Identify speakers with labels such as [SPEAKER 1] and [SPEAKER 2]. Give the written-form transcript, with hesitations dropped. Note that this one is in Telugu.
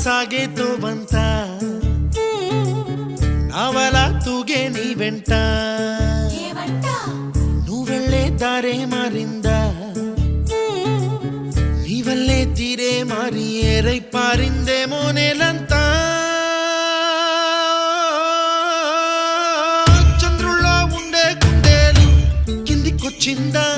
[SPEAKER 1] సాగేతో వంత నావలా తూగే నీ వెంట నువ్వెళ్ళే దారే మారిందా నీ వల్లే తీరే మారి ఏరై పారిందేమో నేలంతా చంద్రుల్లో ఉండే గుండెలు కిందికొచ్చిందా